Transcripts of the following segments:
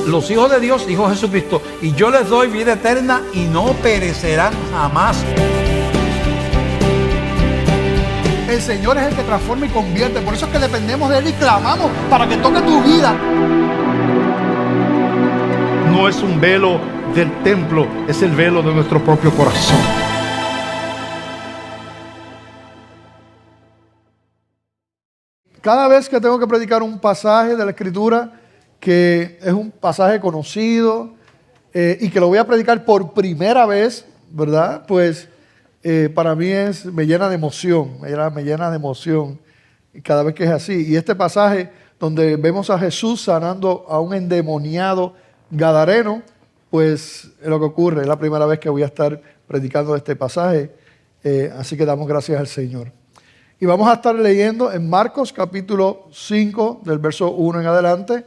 Los hijos de Dios, dijo Jesucristo, y yo les doy vida eterna y no perecerán jamás. El Señor es el que transforma y convierte. Por eso es que dependemos de Él y clamamos para que toque tu vida. No es un velo del templo, es el velo de nuestro propio corazón. Cada vez que tengo que predicar un pasaje de la Escritura que es un pasaje conocido y que lo voy a predicar por primera vez, ¿verdad? Pues para mí me llena de emoción, me llena de emoción cada vez que es así. Y este pasaje donde vemos a Jesús sanando a un endemoniado gadareno, pues es lo que ocurre, es la primera vez que voy a estar predicando este pasaje, así que damos gracias al Señor. Y vamos a estar leyendo en Marcos capítulo 5, del verso 1 en adelante.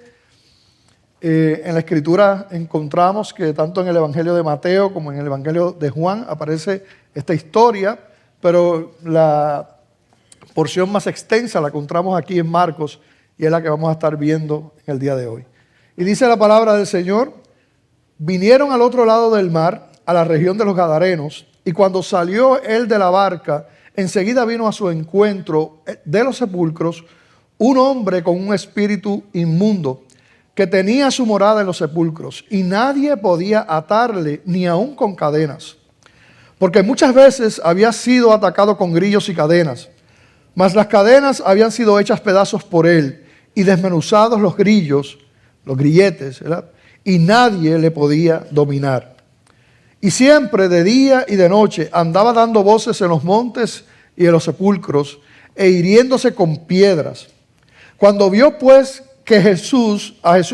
En la Escritura encontramos que tanto en el Evangelio de Mateo como en el Evangelio de Juan aparece esta historia, pero la porción más extensa la encontramos aquí en Marcos y es la que vamos a estar viendo en el día de hoy. Y dice la palabra del Señor: vinieron al otro lado del mar, a la región de los Gadarenos, y cuando salió él de la barca, enseguida vino a su encuentro de los sepulcros un hombre con un espíritu inmundo, que tenía su morada en los sepulcros, y nadie podía atarle ni aun con cadenas, porque muchas veces había sido atacado con grillos y cadenas, mas las cadenas habían sido hechas pedazos por él, y desmenuzados los grillos, los grilletes, ¿verdad? Y nadie le podía dominar. Y siempre de día y de noche andaba dando voces en los montes y en los sepulcros, e hiriéndose con piedras. Cuando vio pues que a Jesús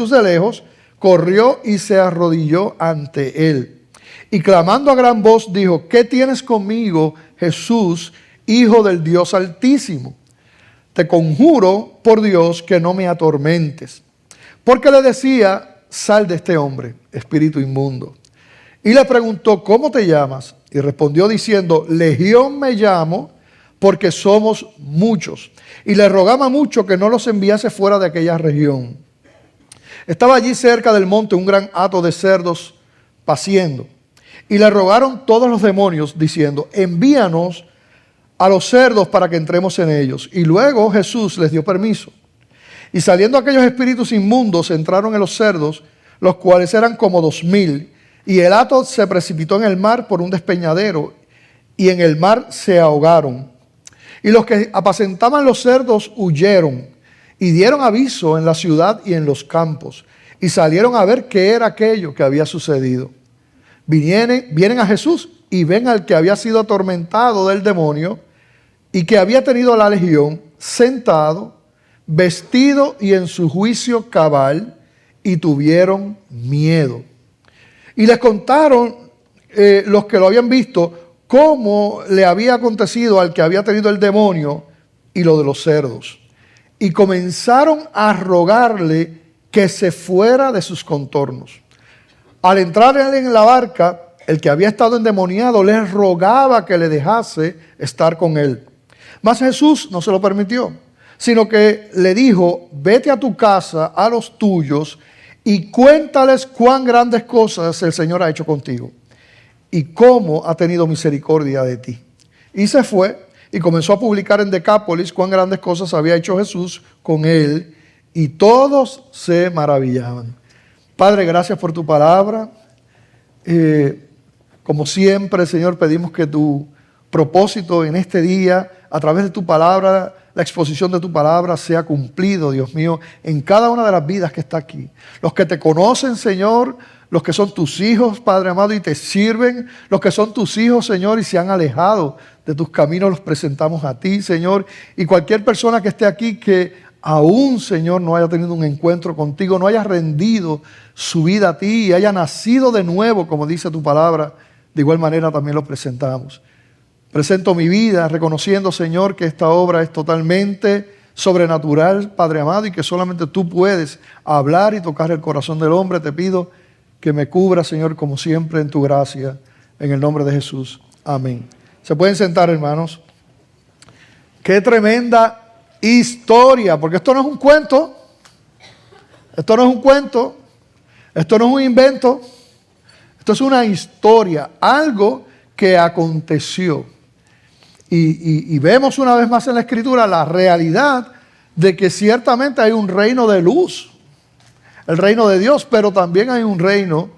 de lejos, corrió y se arrodilló ante él. Y clamando a gran voz dijo: ¿qué tienes conmigo, Jesús, Hijo del Dios Altísimo? Te conjuro por Dios que no me atormentes. Porque le decía: sal de este hombre, espíritu inmundo. Y le preguntó: ¿cómo te llamas? Y respondió diciendo: Legión me llamo, porque somos muchos. Y le rogaba mucho que no los enviase fuera de aquella región. Estaba allí cerca del monte un gran hato de cerdos paciendo. Y le rogaron todos los demonios, diciendo: envíanos a los cerdos para que entremos en ellos. Y luego Jesús les dio permiso. Y saliendo aquellos espíritus inmundos, entraron en los cerdos, los cuales eran como 2000. Y el hato se precipitó en el mar por un despeñadero, y en el mar se ahogaron. Y los que apacentaban los cerdos huyeron y dieron aviso en la ciudad y en los campos, y salieron a ver qué era aquello que había sucedido. Vienen a Jesús y ven al que había sido atormentado del demonio y que había tenido la legión, sentado, vestido y en su juicio cabal, y tuvieron miedo. Y les contaron los que lo habían visto cómo le había acontecido al que había tenido el demonio y lo de los cerdos. Y comenzaron a rogarle que se fuera de sus contornos. Al entrar él en la barca, el que había estado endemoniado les rogaba que le dejase estar con él. Mas Jesús no se lo permitió, sino que le dijo: vete a tu casa, a los tuyos, y cuéntales cuán grandes cosas el Señor ha hecho contigo y cómo ha tenido misericordia de ti. Y se fue y comenzó a publicar en Decápolis cuán grandes cosas había hecho Jesús con él, y todos se maravillaban. Padre, gracias por tu palabra. Como siempre, Señor, pedimos que tu propósito en este día, a través de tu palabra, la exposición de tu palabra, sea cumplido, Dios mío, en cada una de las vidas que está aquí. Los que te conocen, Señor, los que son tus hijos, Padre amado, y te sirven, los que son tus hijos, Señor, y se han alejado de tus caminos, los presentamos a ti, Señor. Y cualquier persona que esté aquí que aún, Señor, no haya tenido un encuentro contigo, no haya rendido su vida a ti y haya nacido de nuevo, como dice tu palabra, de igual manera también lo presentamos. Presento mi vida reconociendo, Señor, que esta obra es totalmente sobrenatural, Padre amado, y que solamente tú puedes hablar y tocar el corazón del hombre. Te pido que me cubra, Señor, como siempre, en tu gracia, en el nombre de Jesús. Amén. Se pueden sentar, hermanos. Qué tremenda historia, porque esto no es un cuento, esto no es un cuento, esto no es un invento, esto es una historia, algo que aconteció. Y vemos una vez más en la Escritura la realidad de que ciertamente hay un reino de luz, el reino de Dios, pero también hay un reino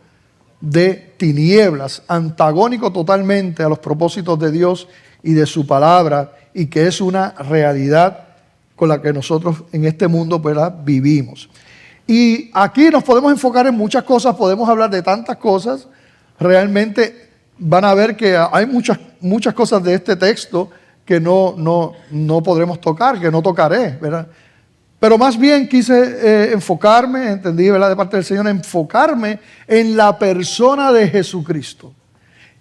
de tinieblas, antagónico totalmente a los propósitos de Dios y de su palabra, y que es una realidad con la que nosotros en este mundo, ¿verdad?, vivimos. Y aquí nos podemos enfocar en muchas cosas, podemos hablar de tantas cosas. Realmente van a ver que hay muchas cosas de este texto que no podremos tocar, que no tocaré, ¿verdad? Pero más bien quise enfocarme, entendí, ¿verdad?, de parte del Señor, enfocarme en la persona de Jesucristo,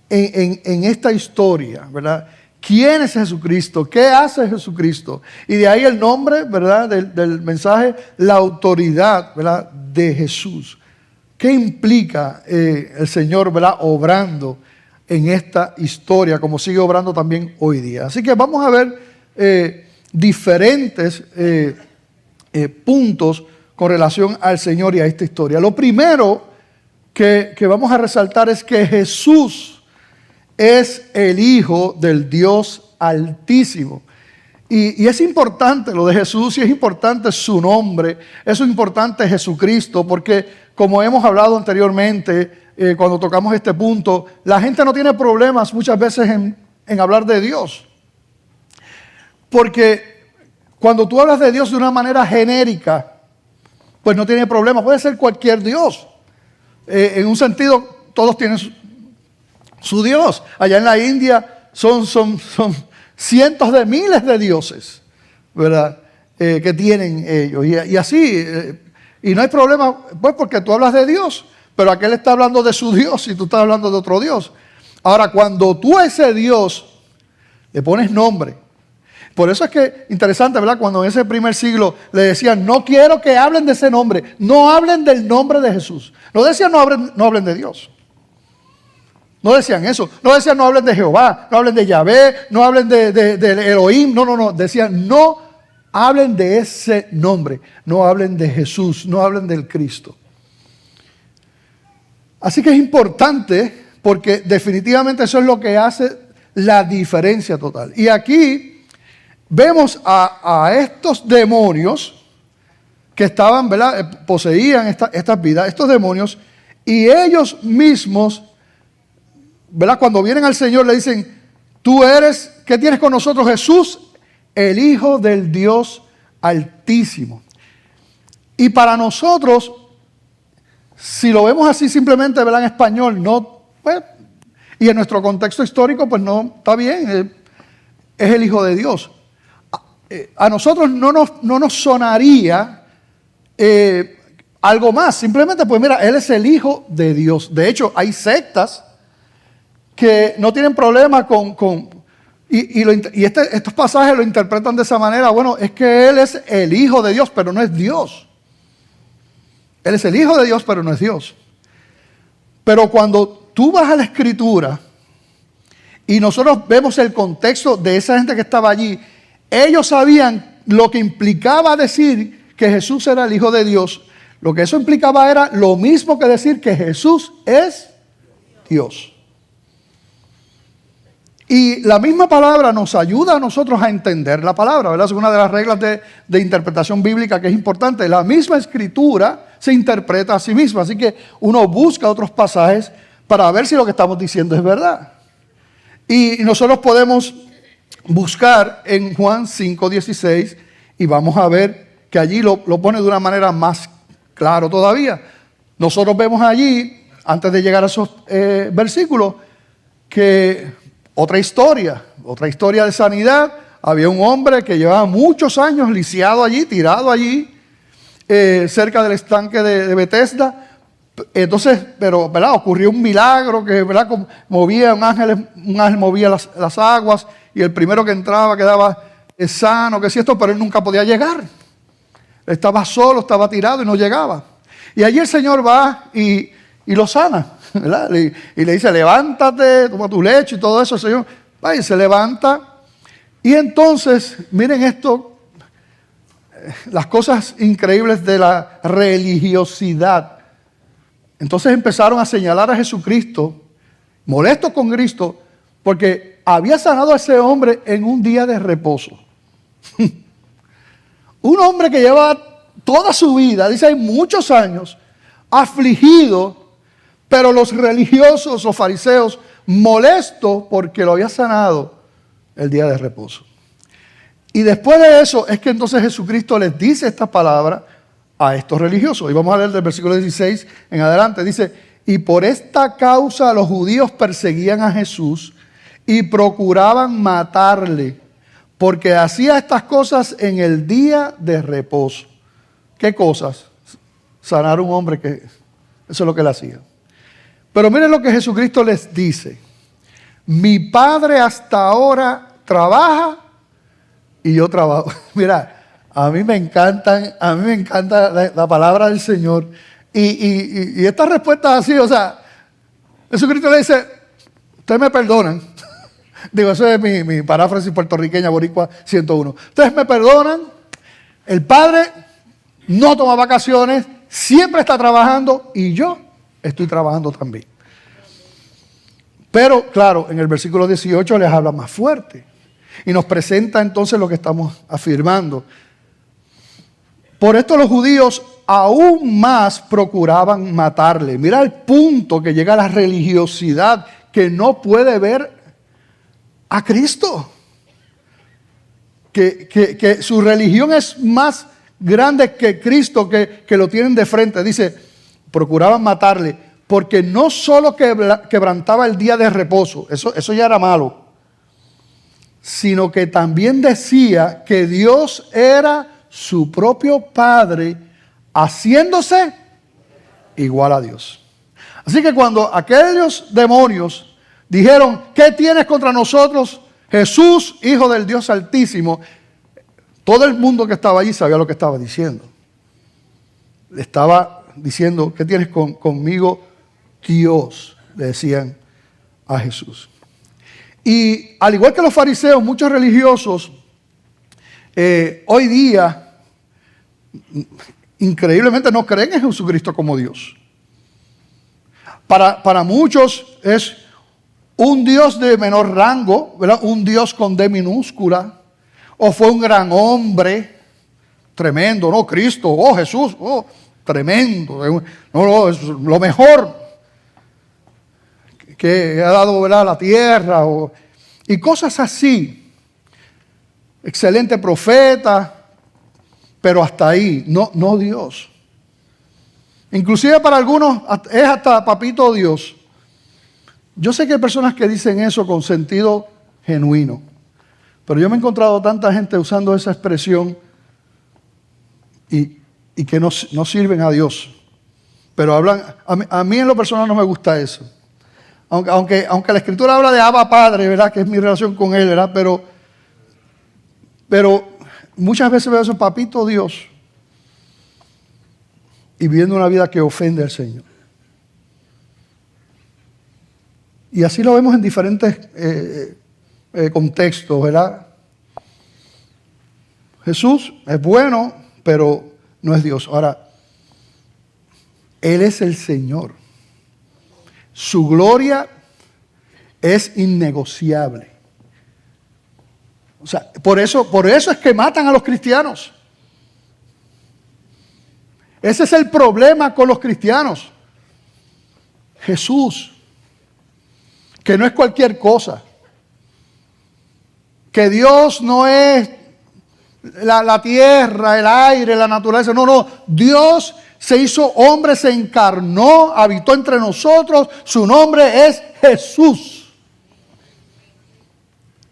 en esta historia, ¿verdad? ¿Quién es Jesucristo? ¿Qué hace Jesucristo? Y de ahí el nombre, ¿verdad?, del mensaje, la autoridad, ¿verdad?, de Jesús. ¿Qué implica el Señor, ¿verdad?, obrando en esta historia, como sigue obrando también hoy día? Así que vamos a ver diferentes puntos con relación al Señor y a esta historia. Lo primero que vamos a resaltar es que Jesús es el Hijo del Dios Altísimo. Y es importante lo de Jesús, y es importante su nombre, es importante Jesucristo, porque como hemos hablado anteriormente, cuando tocamos este punto, la gente no tiene problemas muchas veces en hablar de Dios. Porque cuando tú hablas de Dios de una manera genérica, pues no tiene problema, puede ser cualquier Dios. En un sentido, todos tienen su Dios. Allá en la India son cientos de miles de dioses, ¿verdad?, que tienen ellos. Y así, y no hay problema, pues porque tú hablas de Dios, pero aquel está hablando de su Dios y tú estás hablando de otro Dios. Ahora, cuando tú a ese Dios le pones nombre, por eso es que, interesante, ¿verdad?, cuando en ese primer siglo le decían, no quiero que hablen de ese nombre, no hablen del nombre de Jesús. No decían no hablen de Dios. No decían eso, no decían no hablen de Jehová, no hablen de Yahvé, no hablen de Elohim, no, decían no hablen de ese nombre, no hablen de Jesús, no hablen del Cristo. Así que es importante porque definitivamente eso es lo que hace la diferencia total. Y aquí vemos a estos demonios que estaban, ¿verdad?, poseían estas vidas, estos demonios, y ellos mismos, ¿verdad?, cuando vienen al Señor le dicen, tú eres, ¿qué tienes con nosotros, Jesús? El Hijo del Dios Altísimo. Y para nosotros, si lo vemos así simplemente, ¿verdad?, en español, no, pues, y en nuestro contexto histórico, pues no, está bien, es el Hijo de Dios. A nosotros no nos sonaría algo más, simplemente, pues mira, Él es el Hijo de Dios. De hecho, hay sectas que no tienen problema estos pasajes lo interpretan de esa manera. Bueno, es que Él es el Hijo de Dios, pero no es Dios. Él es el Hijo de Dios, pero no es Dios. Pero cuando tú vas a la Escritura y nosotros vemos el contexto de esa gente que estaba allí, ellos sabían lo que implicaba decir que Jesús era el Hijo de Dios. Lo que eso implicaba era lo mismo que decir que Jesús es Dios. Y la misma palabra nos ayuda a nosotros a entender la palabra, ¿verdad? Es una de las reglas de interpretación bíblica que es importante. La misma Escritura se interpreta a sí misma, así que uno busca otros pasajes para ver si lo que estamos diciendo es verdad. Y nosotros podemos buscar en Juan 5:16 y vamos a ver que allí lo pone de una manera más claro todavía. Nosotros vemos allí, antes de llegar a esos versículos, que otra historia de sanidad. Había un hombre que llevaba muchos años lisiado allí, tirado allí, cerca del estanque de Betesda. Entonces, pero, ¿verdad?, ocurrió un milagro que, ¿verdad?, movía un ángel movía las aguas, y el primero que entraba quedaba sano, que si esto, pero él nunca podía llegar. Estaba solo, estaba tirado y no llegaba. Y allí el Señor va y lo sana, ¿verdad? Y le dice, levántate, toma tu lecho y todo eso. El Señor va y se levanta. Y entonces, miren esto, las cosas increíbles de la religiosidad. Entonces empezaron a señalar a Jesucristo, molestos con Cristo, porque había sanado a ese hombre en un día de reposo. Un hombre que lleva toda su vida, dice hay muchos años, afligido, pero los religiosos, los fariseos, molestos porque lo había sanado el día de reposo. Y después de eso es que entonces Jesucristo les dice esta palabra a estos religiosos. Y vamos a leer del versículo 16 en adelante. Dice, y por esta causa los judíos perseguían a Jesús y procuraban matarle, porque hacía estas cosas en el día de reposo. ¿Qué cosas? Sanar a un hombre, que eso es lo que él hacía. Pero miren lo que Jesucristo les dice. Mi Padre hasta ahora trabaja y yo trabajo. Mira, a mí me encanta la palabra del Señor. Y esta respuesta así, o sea, Jesucristo le dice, ustedes me perdonan. Digo, eso es mi paráfrasis puertorriqueña, boricua 101. Ustedes me perdonan, el Padre no toma vacaciones, siempre está trabajando y yo estoy trabajando también. Pero, claro, en el versículo 18 les habla más fuerte y nos presenta entonces lo que estamos afirmando. Por esto los judíos aún más procuraban matarle. Mira el punto que llega a la religiosidad, que no puede ver a Cristo. Que su religión es más grande que Cristo, que lo tienen de frente. Dice, procuraban matarle, porque no solo quebrantaba el día de reposo, eso ya era malo, sino que también decía que Dios era su propio Padre, haciéndose igual a Dios. Así que cuando aquellos demonios dijeron, ¿qué tienes contra nosotros, Jesús, Hijo del Dios Altísimo? Todo el mundo que estaba allí sabía lo que estaba diciendo. Le estaba diciendo, ¿qué tienes conmigo, Dios? Le decían a Jesús. Y al igual que los fariseos, muchos religiosos hoy día increíblemente no creen en Jesucristo como Dios. Para muchos es un Dios de menor rango, ¿verdad? Un Dios con D minúscula, o fue un gran hombre, tremendo, ¿no? Cristo, oh Jesús, oh, tremendo, no, es lo mejor que ha dado, ¿verdad?, la tierra, y cosas así. Excelente profeta, pero hasta ahí, no Dios. Inclusive para algunos es hasta papito Dios. Yo sé que hay personas que dicen eso con sentido genuino, pero yo me he encontrado tanta gente usando esa expresión y que no sirven a Dios. Pero hablan, a mí en lo personal no me gusta eso. Aunque la Escritura habla de Abba Padre, ¿verdad?, que es mi relación con Él, ¿verdad? Pero muchas veces veo eso, papito Dios, y viviendo una vida que ofende al Señor. Y así lo vemos en diferentes contextos, ¿verdad? Jesús es bueno, pero no es Dios. Ahora, Él es el Señor. Su gloria es innegociable. O sea, por eso es que matan a los cristianos. Ese es el problema con los cristianos. Jesús, que no es cualquier cosa. Que Dios no es la tierra, el aire, la naturaleza. No. Dios se hizo hombre, se encarnó, habitó entre nosotros. Su nombre es Jesús.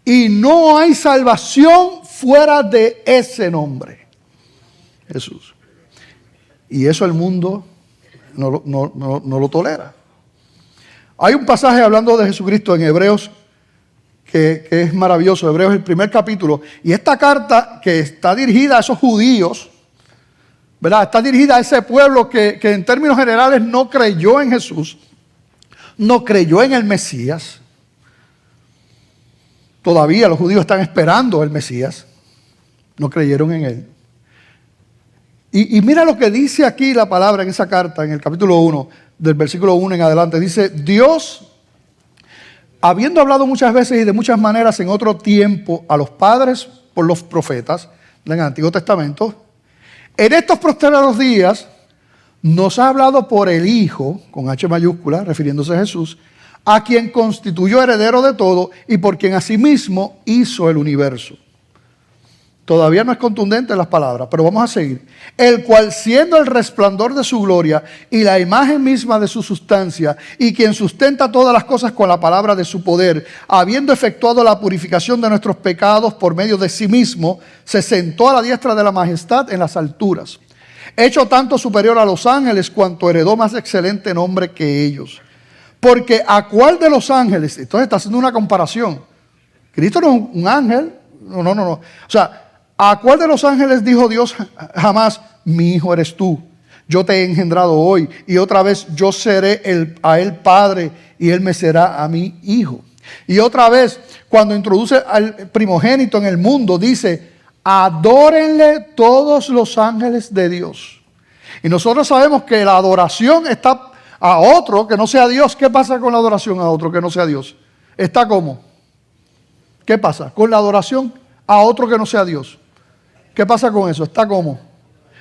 Y no hay salvación fuera de ese nombre, Jesús. Y eso el mundo no lo tolera. Hay un pasaje hablando de Jesucristo en Hebreos que es maravilloso. Hebreos, el primer capítulo. Y esta carta, que está dirigida a esos judíos, ¿verdad?, está dirigida a ese pueblo que en términos generales no creyó en Jesús, no creyó en el Mesías. Todavía los judíos están esperando el Mesías. No creyeron en él. Y mira lo que dice aquí la palabra en esa carta, en el capítulo 1, del versículo 1 en adelante. Dice, Dios, habiendo hablado muchas veces y de muchas maneras en otro tiempo a los padres por los profetas en el Antiguo Testamento, en estos postreros días nos ha hablado por el Hijo, con H mayúscula, refiriéndose a Jesús, a quien constituyó heredero de todo y por quien asimismo hizo el universo. Todavía no es contundente en las palabras, pero vamos a seguir. El cual, siendo el resplandor de su gloria y la imagen misma de su sustancia, y quien sustenta todas las cosas con la palabra de su poder, habiendo efectuado la purificación de nuestros pecados por medio de sí mismo, se sentó a la diestra de la majestad en las alturas, hecho tanto superior a los ángeles cuanto heredó más excelente nombre que ellos. Porque ¿a cuál de los ángeles? Entonces está haciendo una comparación. Cristo no es un ángel. No. O sea, ¿a cuál de los ángeles dijo Dios jamás, mi hijo eres tú? Yo te he engendrado hoy y otra vez yo seré a él padre y él me será a mí hijo. Y otra vez, cuando introduce al primogénito en el mundo, dice, adórenle todos los ángeles de Dios. Y nosotros sabemos que la adoración está a otro que no sea Dios. ¿Qué pasa con la adoración a otro que no sea Dios? ¿Está cómo? ¿Qué pasa con la adoración a otro que no sea Dios? ¿Qué pasa con eso? ¿Está cómo?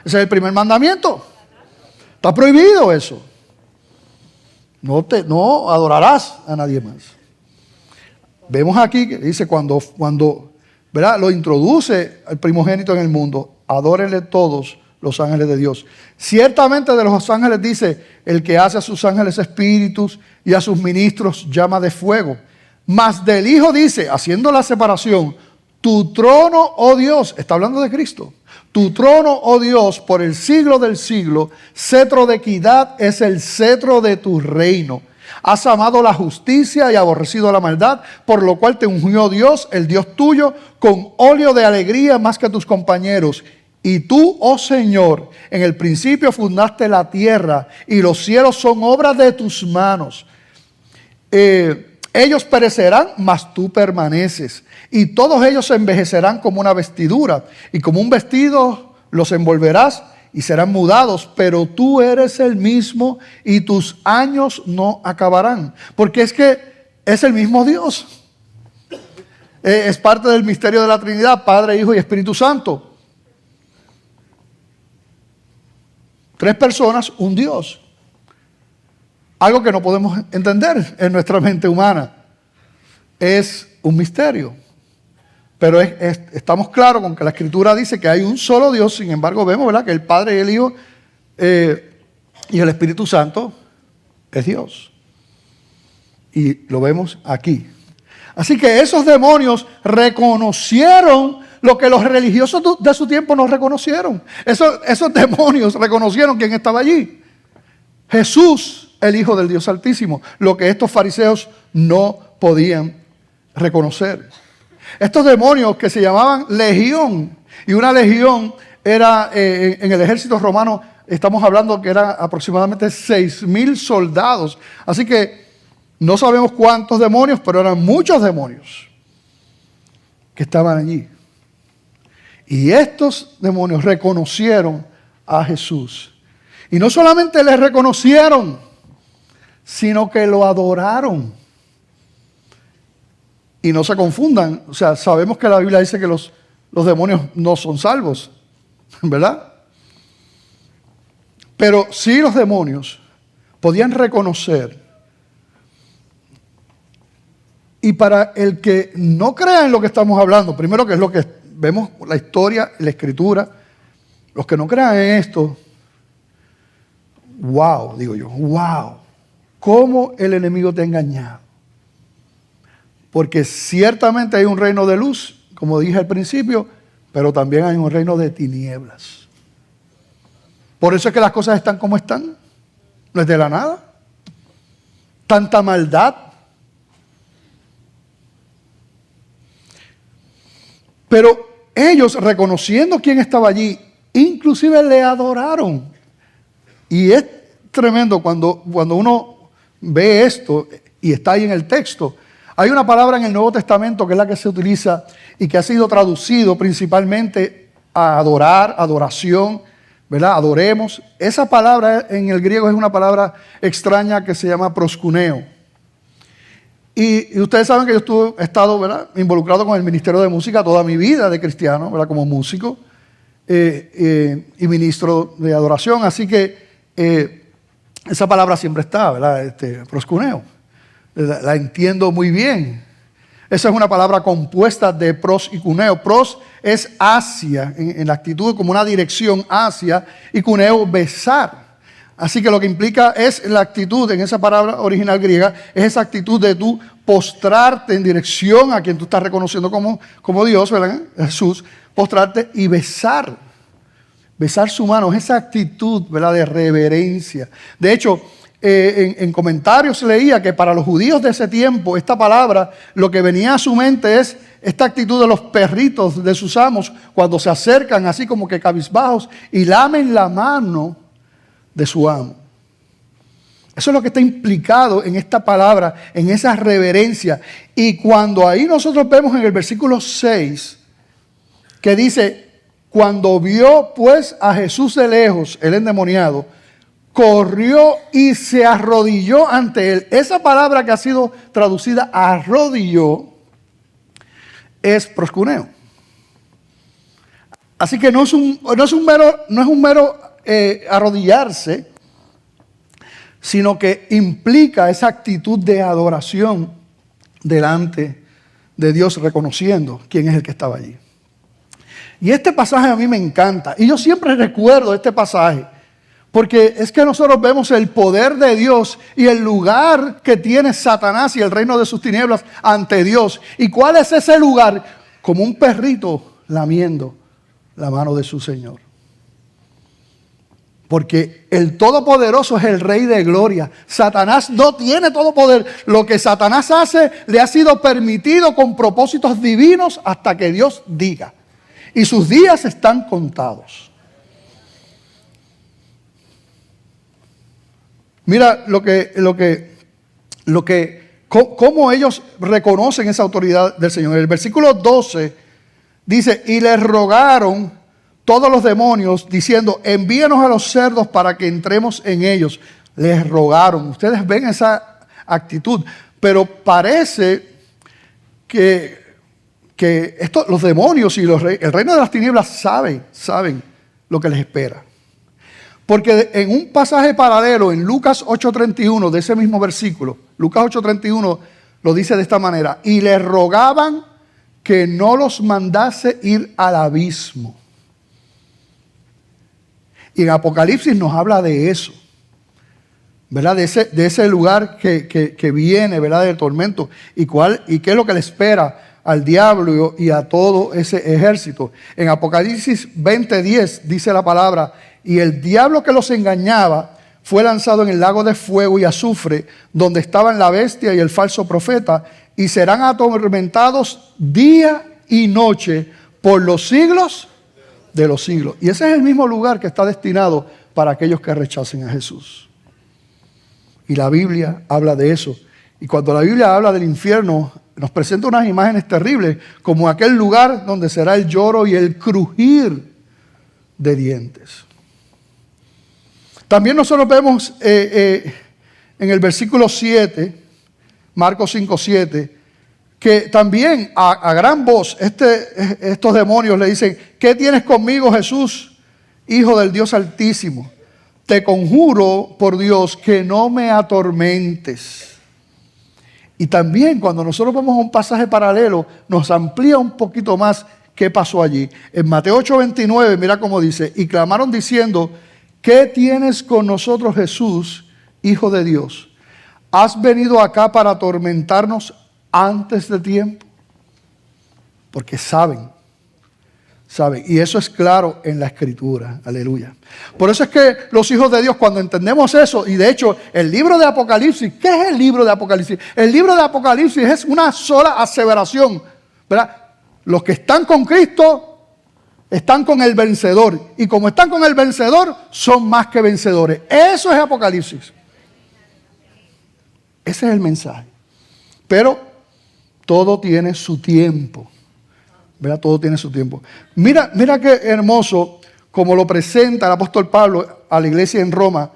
Ese es el primer mandamiento. Está prohibido eso. No adorarás a nadie más. Vemos aquí que dice cuando ¿verdad? Lo introduce el primogénito en el mundo, adórenle todos los ángeles de Dios. Ciertamente de los ángeles dice, el que hace a sus ángeles espíritus y a sus ministros llama de fuego. Mas del Hijo dice, haciendo la separación, tu trono, oh Dios, está hablando de Cristo, tu trono, oh Dios, por el siglo del siglo, cetro de equidad es el cetro de tu reino. Has amado la justicia y aborrecido la maldad, por lo cual te ungió Dios, el Dios tuyo, con óleo de alegría más que tus compañeros. Y tú, oh Señor, en el principio fundaste la tierra y los cielos son obra de tus manos. Ellos perecerán, mas tú permaneces. Y todos ellos se envejecerán como una vestidura. Y como un vestido los envolverás y serán mudados. Pero tú eres el mismo y tus años no acabarán. Porque es que es el mismo Dios. Es parte del misterio de la Trinidad, Padre, Hijo y Espíritu Santo. 3 personas, un Dios. Algo que no podemos entender en nuestra mente humana. Es un misterio. Pero estamos claros con que la Escritura dice que hay un solo Dios. Sin embargo, vemos, ¿verdad?, que el Padre y el Hijo y el Espíritu Santo es Dios. Y lo vemos aquí. Así que esos demonios reconocieron lo que los religiosos de su tiempo no reconocieron. Esos demonios reconocieron quién estaba allí. Jesús, el Hijo del Dios Altísimo. Lo que estos fariseos no podían reconocer. Estos demonios que se llamaban legión. Y una legión era en el ejército romano, estamos hablando que eran aproximadamente 6,000 soldados. Así que no sabemos cuántos demonios, pero eran muchos demonios que estaban allí. Y estos demonios reconocieron a Jesús. Y no solamente le reconocieron, sino que lo adoraron. Y no se confundan, o sea, sabemos que la Biblia dice que los demonios no son salvos, ¿verdad? Pero sí los demonios podían reconocer. Y para el que no crea en lo que estamos hablando, primero que es lo que vemos la historia, la Escritura, los que no crean en esto, wow, digo yo, wow, cómo el enemigo te ha engañado. Porque ciertamente hay un reino de luz, como dije al principio, pero también hay un reino de tinieblas. Por eso es que las cosas están como están, no es de la nada. Tanta maldad. Pero ellos, reconociendo quién estaba allí, inclusive le adoraron. Y es tremendo cuando uno ve esto y está ahí en el texto. Hay una palabra en el Nuevo Testamento que es la que se utiliza y que ha sido traducido principalmente a adorar, adoración, ¿verdad? Adoremos. Esa palabra en el griego es una palabra extraña que se llama proskuneo. Y ustedes saben que yo he estado, ¿verdad?, involucrado con el Ministerio de Música toda mi vida de cristiano, ¿verdad?, como músico y ministro de adoración. Así que esa palabra siempre está, ¿verdad? Proskuneo. La entiendo muy bien. Esa es una palabra compuesta de pros y cuneo. Pros es hacia, en la actitud como una dirección hacia, y cuneo besar. Así que lo que implica es la actitud, en esa palabra original griega, es esa actitud de tú postrarte en dirección a quien tú estás reconociendo como Dios, ¿verdad? Jesús, postrarte y besar. Besar su mano, esa actitud, ¿verdad?, de reverencia. De hecho, en comentarios leía que para los judíos de ese tiempo, esta palabra, lo que venía a su mente es esta actitud de los perritos de sus amos cuando se acercan así como que cabizbajos y lamen la mano de su amo. Eso es lo que está implicado en esta palabra, en esa reverencia. Y cuando ahí nosotros vemos en el versículo 6, que dice, cuando vio pues a Jesús de lejos, el endemoniado, corrió y se arrodilló ante él. Esa palabra que ha sido traducida arrodilló es proskuneo. Así que no es un mero arrodillarse, sino que implica esa actitud de adoración delante de Dios, reconociendo quién es el que estaba allí. Y este pasaje a mí me encanta, y yo siempre recuerdo este pasaje, porque es que nosotros vemos el poder de Dios y el lugar que tiene Satanás y el reino de sus tinieblas ante Dios. ¿Y cuál es ese lugar? Como un perrito lamiendo la mano de su Señor. Porque el Todopoderoso es el Rey de Gloria. Satanás no tiene todo poder. Lo que Satanás hace le ha sido permitido con propósitos divinos hasta que Dios diga. Y sus días están contados. Mira cómo ellos reconocen esa autoridad del Señor. En el versículo 12 dice, y les rogaron todos los demonios diciendo, envíenos a los cerdos para que entremos en ellos. Les rogaron. Ustedes ven esa actitud, pero parece que los demonios y el reino de las tinieblas saben lo que les espera. Porque en un pasaje paralelo en Lucas 8:31 de ese mismo versículo, Lucas 8:31 lo dice de esta manera, y le rogaban que no los mandase ir al abismo. Y en Apocalipsis nos habla de eso, ¿verdad? De ese lugar que viene, ¿verdad?, del tormento. ¿Y qué es lo que le espera al diablo y a todo ese ejército? En Apocalipsis 20:10 dice la palabra, y el diablo que los engañaba fue lanzado en el lago de fuego y azufre, donde estaban la bestia y el falso profeta, y serán atormentados día y noche por los siglos de los siglos. Y ese es el mismo lugar que está destinado para aquellos que rechacen a Jesús. Y la Biblia habla de eso. Y cuando la Biblia habla del infierno, nos presenta unas imágenes terribles, como aquel lugar donde será el lloro y el crujir de dientes. También nosotros vemos en el versículo 7, Marcos 5:7, que también a gran voz estos demonios le dicen, ¿qué tienes conmigo, Jesús, Hijo del Dios Altísimo? Te conjuro por Dios que no me atormentes. Y también cuando nosotros vamos a un pasaje paralelo, nos amplía un poquito más qué pasó allí. En Mateo 8:29, mira cómo dice, y clamaron diciendo, ¿qué tienes con nosotros, Jesús, Hijo de Dios? ¿Has venido acá para atormentarnos antes de tiempo? Porque saben. Y eso es claro en la Escritura. Aleluya. Por eso es que los hijos de Dios, cuando entendemos eso, y de hecho el libro de Apocalipsis, ¿qué es el libro de Apocalipsis? El libro de Apocalipsis es una sola aseveración, ¿verdad? Los que están con Cristo están con el vencedor. Y como están con el vencedor, son más que vencedores. Eso es Apocalipsis. Ese es el mensaje. Pero todo tiene su tiempo. ¿Verdad? Todo tiene su tiempo. Mira qué hermoso como lo presenta el apóstol Pablo a la iglesia en Roma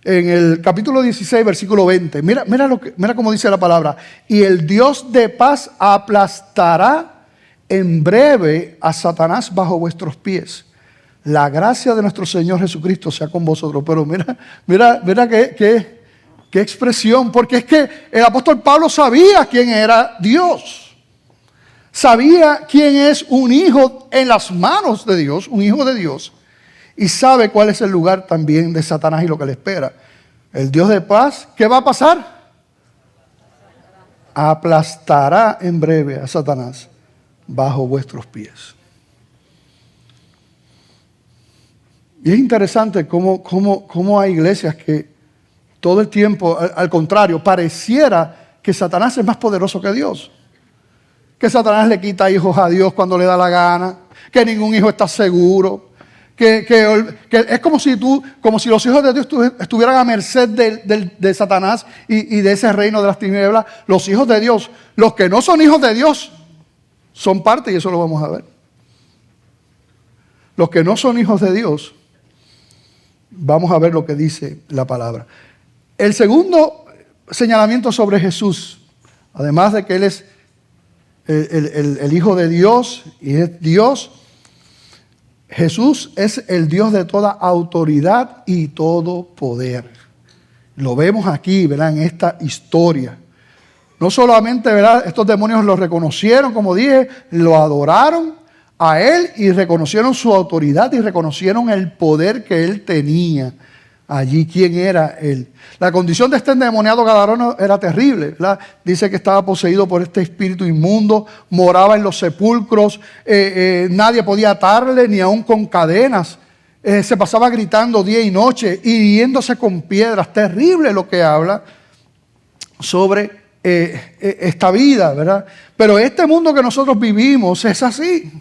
en el capítulo 16, versículo 20. Mira cómo dice la palabra. Y el Dios de paz aplastará en breve a Satanás bajo vuestros pies. La gracia de nuestro Señor Jesucristo sea con vosotros. Pero mira qué expresión, porque es que el apóstol Pablo sabía quién era Dios. Sabía quién es un hijo en las manos de Dios, un hijo de Dios. Y sabe cuál es el lugar también de Satanás y lo que le espera. El Dios de paz, ¿qué va a pasar? Aplastará en breve a Satanás bajo vuestros pies. Y es interesante cómo hay iglesias que todo el tiempo, al contrario, pareciera que Satanás es más poderoso que Dios. Que Satanás le quita hijos a Dios cuando le da la gana, que ningún hijo está seguro, que es como si los hijos de Dios estuvieran a merced de Satanás y de ese reino de las tinieblas. Los hijos de Dios, los que no son hijos de Dios, son parte, y eso lo vamos a ver. Los que no son hijos de Dios, vamos a ver lo que dice la palabra. El segundo señalamiento sobre Jesús, además de que Él es el Hijo de Dios y es Dios, Jesús es el Dios de toda autoridad y todo poder. Lo vemos aquí, ¿verdad? En esta historia. No solamente, ¿verdad?, estos demonios lo reconocieron, como dije, lo adoraron a Él y reconocieron su autoridad y reconocieron el poder que Él tenía allí. ¿Quién era Él? La condición de este endemoniado gadareno era terrible, ¿verdad? Dice que estaba poseído por este espíritu inmundo, moraba en los sepulcros, nadie podía atarle, ni aun con cadenas. Se pasaba gritando día y noche, hiriéndose con piedras. Terrible lo que habla sobre esta vida, ¿verdad? Pero este mundo que nosotros vivimos es así.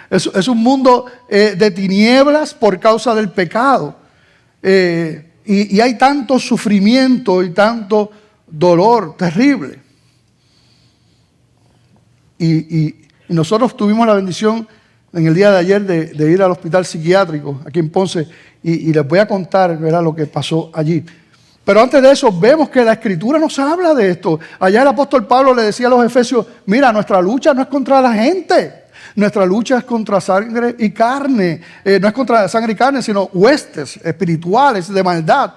Es un mundo de tinieblas por causa del pecado. Y hay tanto sufrimiento y tanto dolor terrible. Y nosotros tuvimos la bendición en el día de ayer de ir al hospital psiquiátrico aquí en Ponce y les voy a contar, ¿verdad?, lo que pasó allí. Pero antes de eso vemos que la Escritura nos habla de esto. Allá el apóstol Pablo le decía a los efesios: mira, nuestra lucha no es contra la gente. Nuestra lucha es contra sangre y carne. No es contra sangre y carne, sino huestes espirituales de maldad.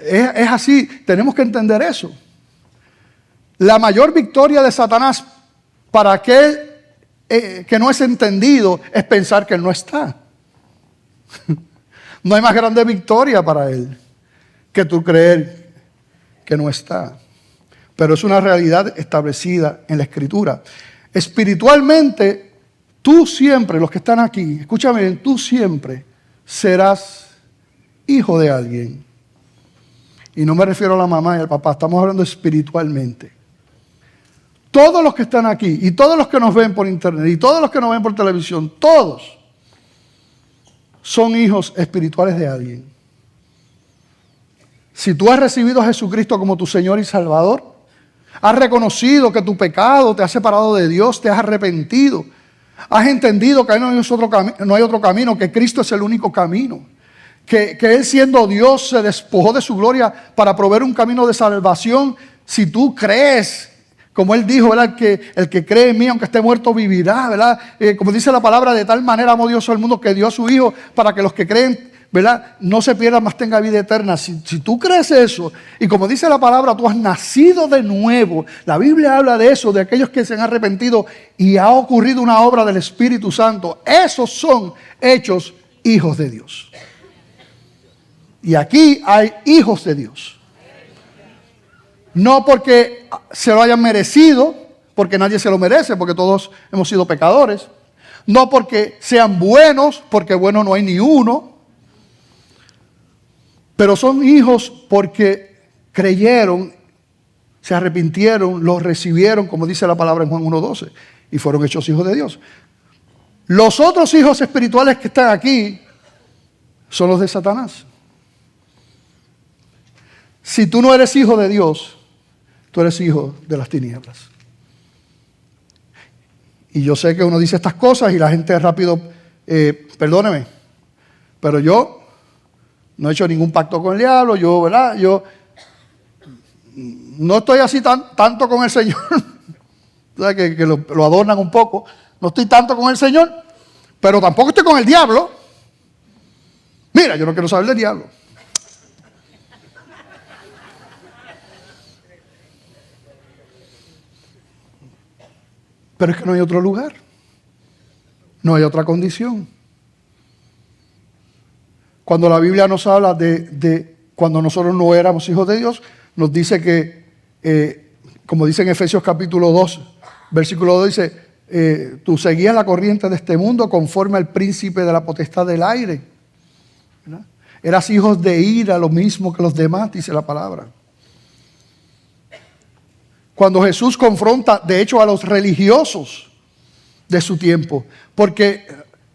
Es así, tenemos que entender eso. La mayor victoria de Satanás para aquel que no es entendido es pensar que Él no está. No hay más grande victoria para Él que tú creer que no está. Pero es una realidad establecida en la Escritura. Espiritualmente, tú siempre, los que están aquí, escúchame bien, tú siempre serás hijo de alguien. Y no me refiero a la mamá y al papá, estamos hablando espiritualmente. Todos los que están aquí, y todos los que nos ven por internet, y todos los que nos ven por televisión, todos son hijos espirituales de alguien. Si tú has recibido a Jesucristo como tu Señor y Salvador, has reconocido que tu pecado te ha separado de Dios, te has arrepentido, has entendido que no hay otro camino, que Cristo es el único camino, que Él siendo Dios se despojó de su gloria para proveer un camino de salvación. Si tú crees, como Él dijo, ¿verdad?, que el que cree en mí, aunque esté muerto, vivirá, ¿verdad? Como dice la palabra, de tal manera amó Dios al mundo que dio a su Hijo para que los que creen, ¿verdad?, no se pierdan, mas tenga vida eterna. Si tú crees eso, y como dice la palabra, tú has nacido de nuevo. La Biblia habla de eso, de aquellos que se han arrepentido y ha ocurrido una obra del Espíritu Santo. Esos son hechos hijos de Dios. Y aquí hay hijos de Dios. No porque se lo hayan merecido, porque nadie se lo merece, porque todos hemos sido pecadores. No porque sean buenos, porque bueno no hay ni uno. Pero son hijos porque creyeron, se arrepintieron, los recibieron, como dice la palabra en Juan 1:12, y fueron hechos hijos de Dios. Los otros hijos espirituales que están aquí son los de Satanás. Si tú no eres hijo de Dios, tú eres hijo de las tinieblas. Y yo sé que uno dice estas cosas y la gente rápido, perdóneme, pero yo no he hecho ningún pacto con el diablo, ¿verdad? Yo no estoy así tanto con el Señor, que lo adornan un poco. No estoy tanto con el Señor, pero tampoco estoy con el diablo. Mira, yo no quiero saber del diablo. Pero es que no hay otro lugar. No hay otra condición. Cuando la Biblia nos habla de cuando nosotros no éramos hijos de Dios, nos dice que, como dice en Efesios capítulo 2, versículo 2, dice, tú seguías la corriente de este mundo conforme al príncipe de la potestad del aire. ¿Verdad? Eras hijos de ira, lo mismo que los demás, dice la palabra. Cuando Jesús confronta, de hecho, a los religiosos de su tiempo, porque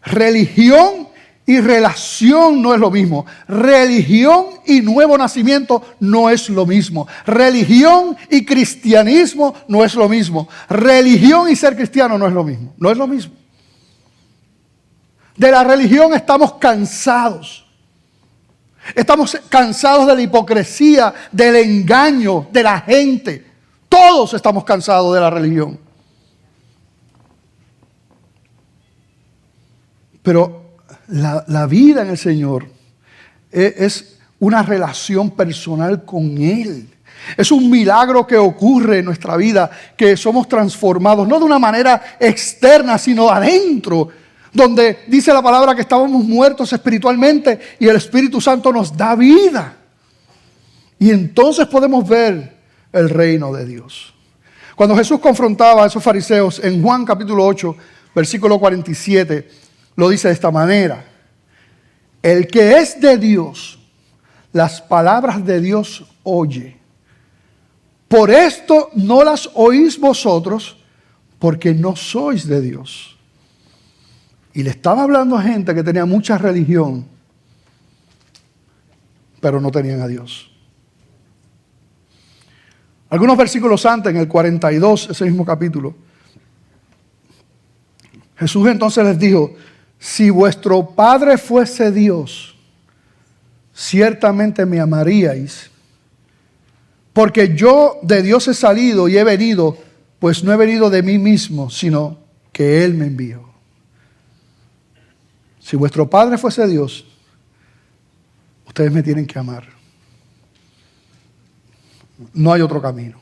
religión y relación no es lo mismo. Religión y nuevo nacimiento no es lo mismo. Religión y cristianismo no es lo mismo. Religión y ser cristiano no es lo mismo. No es lo mismo. De la religión estamos cansados. Estamos cansados de la hipocresía, del engaño de la gente. Todos estamos cansados de la religión. Pero la vida en el Señor es una relación personal con Él. Es un milagro que ocurre en nuestra vida, que somos transformados, no de una manera externa, sino adentro, donde dice la palabra que estábamos muertos espiritualmente y el Espíritu Santo nos da vida. Y entonces podemos ver el reino de Dios. Cuando Jesús confrontaba a esos fariseos en Juan capítulo 8, versículo 47, lo dice de esta manera: el que es de Dios, las palabras de Dios oye. Por esto no las oís vosotros, porque no sois de Dios. Y le estaba hablando a gente que tenía mucha religión, pero no tenían a Dios. Algunos versículos antes, en el 42, ese mismo capítulo, Jesús entonces les dijo: si vuestro Padre fuese Dios, ciertamente me amaríais, porque yo de Dios he salido y he venido, pues no he venido de mí mismo, sino que Él me envió. Si vuestro Padre fuese Dios, ustedes me tienen que amar. No hay otro camino.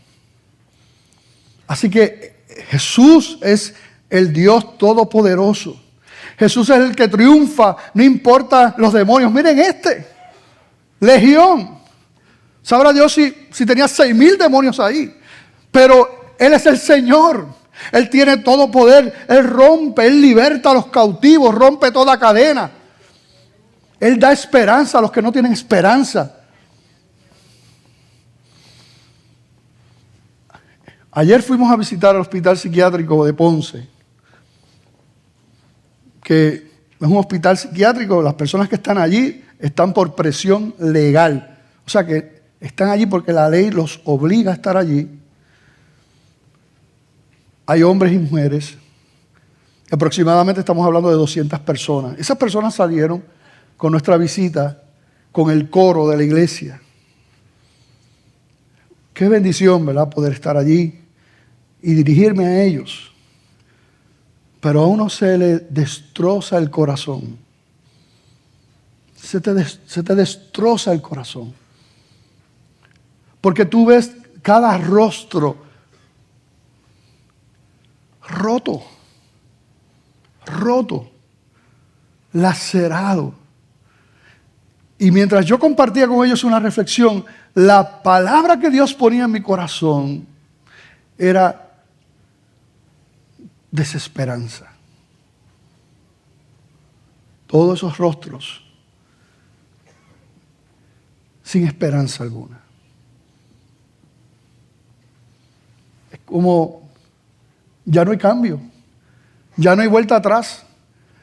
Así que Jesús es el Dios todopoderoso. Jesús es el que triunfa, no importa los demonios. Miren legión. Sabrá Dios si tenía 6,000 demonios ahí. Pero Él es el Señor. Él tiene todo poder. Él rompe, Él liberta a los cautivos, rompe toda cadena. Él da esperanza a los que no tienen esperanza. Ayer fuimos a visitar el hospital psiquiátrico de Ponce, que es un hospital psiquiátrico. Las personas que están allí están por presión legal. O sea que están allí porque la ley los obliga a estar allí. Hay hombres y mujeres. Aproximadamente estamos hablando de 200 personas. Esas personas salieron con nuestra visita, con el coro de la iglesia. Qué bendición, ¿verdad? Poder estar allí y dirigirme a ellos. Pero a uno se le destroza el corazón. Se te destroza el corazón. Porque tú ves cada rostro roto, lacerado. Y mientras yo compartía con ellos una reflexión, la palabra que Dios ponía en mi corazón era desesperanza. Todos esos rostros sin esperanza alguna. Es como ya no hay cambio, ya no hay vuelta atrás.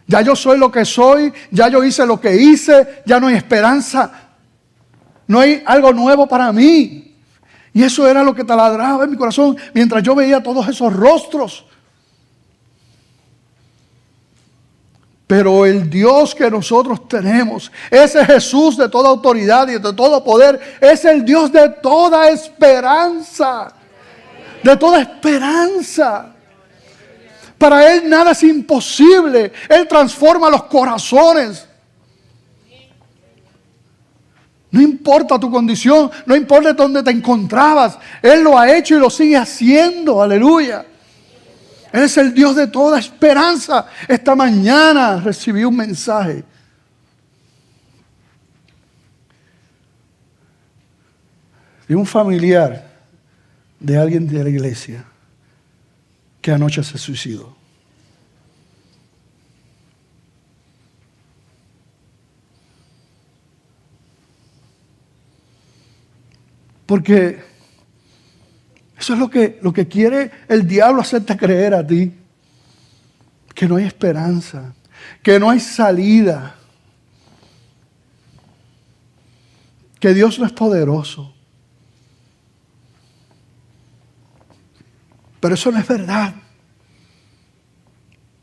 Ya yo soy lo que soy, ya yo hice lo que hice, ya no hay esperanza. No hay algo nuevo para mí. Y eso era lo que taladraba en mi corazón mientras yo veía todos esos rostros. Pero el Dios que nosotros tenemos, ese Jesús de toda autoridad y de todo poder, es el Dios de toda esperanza. De toda esperanza. Para Él nada es imposible. Él transforma los corazones. No importa tu condición, no importa dónde te encontrabas. Él lo ha hecho y lo sigue haciendo. Aleluya. Él es el Dios de toda esperanza. Esta mañana recibí un mensaje de un familiar de alguien de la iglesia que anoche se suicidó. Porque eso es lo que quiere el diablo hacerte creer a ti. Que no hay esperanza, que no hay salida, que Dios no es poderoso. Pero eso no es verdad.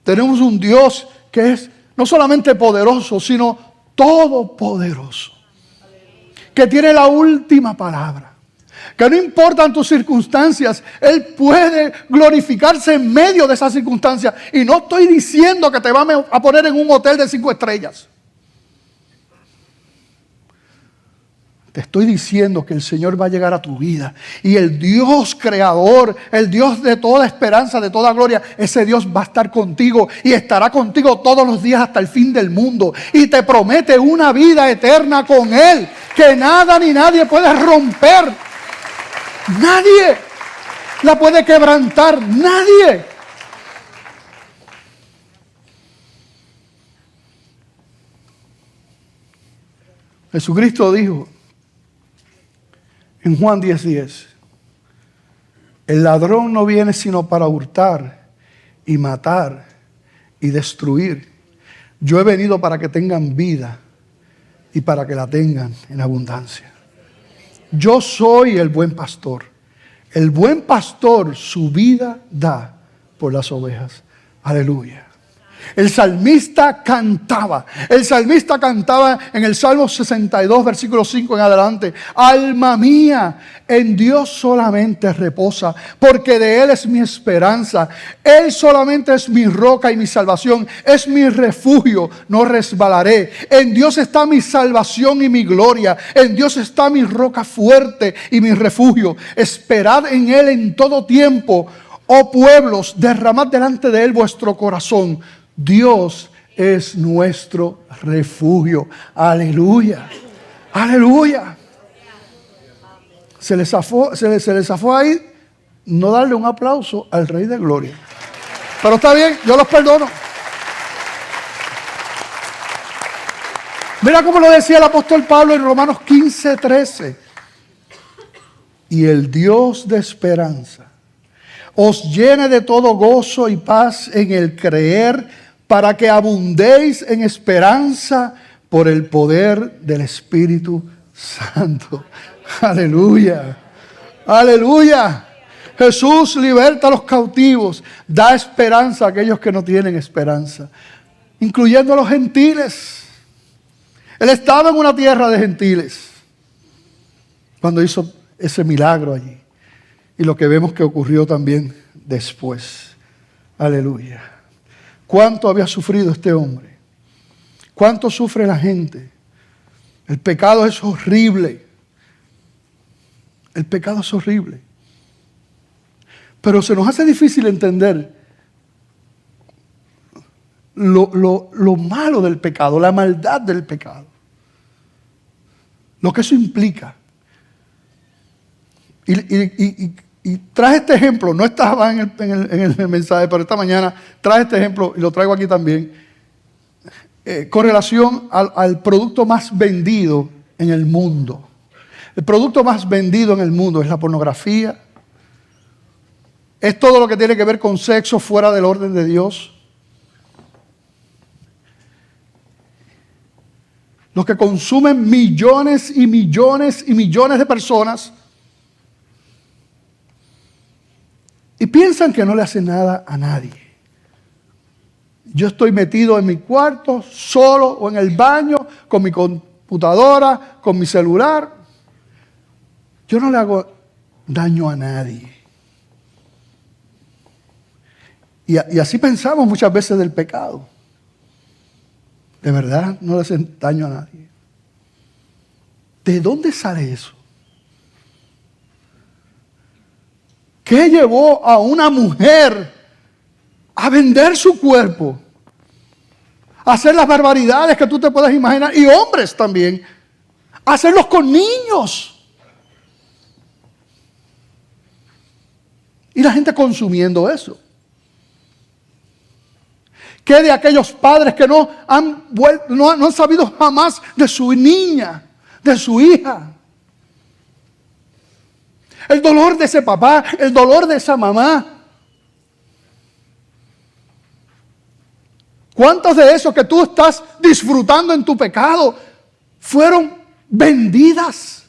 Tenemos un Dios que es no solamente poderoso, sino todopoderoso. Que tiene la última palabra. Que no importan tus circunstancias, Él puede glorificarse en medio de esas circunstancias. Y no estoy diciendo que te va a poner en un hotel de 5 estrellas. Te estoy diciendo que el Señor va a llegar a tu vida. Y el Dios creador, el Dios de toda esperanza, de toda gloria, ese Dios va a estar contigo y estará contigo todos los días hasta el fin del mundo. Y te promete una vida eterna con Él, que nada ni nadie puede romper. Nadie la puede quebrantar, nadie. Jesucristo dijo en Juan 10:10, el ladrón no viene sino para hurtar y matar y destruir. Yo he venido para que tengan vida y para que la tengan en abundancia. Yo soy el buen pastor. El buen pastor su vida da por las ovejas. Aleluya. El salmista cantaba en el Salmo 62, versículo 5 en adelante. Alma mía, en Dios solamente reposa, porque de Él es mi esperanza. Él solamente es mi roca y mi salvación, es mi refugio, no resbalaré. En Dios está mi salvación y mi gloria. En Dios está mi roca fuerte y mi refugio. Esperad en Él en todo tiempo, oh pueblos, derramad delante de Él vuestro corazón. Dios es nuestro refugio. Aleluya. Aleluya. Se les zafó ahí no darle un aplauso al Rey de Gloria. Pero está bien, yo los perdono. Mira cómo lo decía el apóstol Pablo en Romanos 15:13. Y el Dios de esperanza os llene de todo gozo y paz en el creer, para que abundéis en esperanza por el poder del Espíritu Santo. Aleluya. Aleluya. Jesús liberta a los cautivos, da esperanza a aquellos que no tienen esperanza, incluyendo a los gentiles. Él estaba en una tierra de gentiles cuando hizo ese milagro allí. Y lo que vemos que ocurrió también después. Aleluya. ¿Cuánto había sufrido este hombre? ¿Cuánto sufre la gente? El pecado es horrible. El pecado es horrible. Pero se nos hace difícil entender lo malo del pecado, la maldad del pecado. Lo que eso implica. Y traje este ejemplo, no estaba en el mensaje, pero esta mañana traje este ejemplo y lo traigo aquí también, con relación al producto más vendido en el mundo. El producto más vendido en el mundo es la pornografía, es todo lo que tiene que ver con sexo fuera del orden de Dios. Los que consumen millones y millones y millones de personas y piensan que no le hace nada a nadie. yo estoy metido en mi cuarto, solo o en el baño, con mi computadora, con mi celular. Yo no le hago daño a nadie. Y así pensamos muchas veces del pecado. De verdad, no le hacen daño a nadie. ¿De dónde sale eso? ¿Qué llevó a una mujer a vender su cuerpo? A hacer las barbaridades que tú te puedas imaginar. Y hombres también. A hacerlos con niños. Y la gente consumiendo eso. ¿Qué de aquellos padres que no han sabido jamás de su niña, de su hija? El dolor de ese papá, el dolor de esa mamá. ¿Cuántos de esos que tú estás disfrutando en tu pecado fueron vendidas?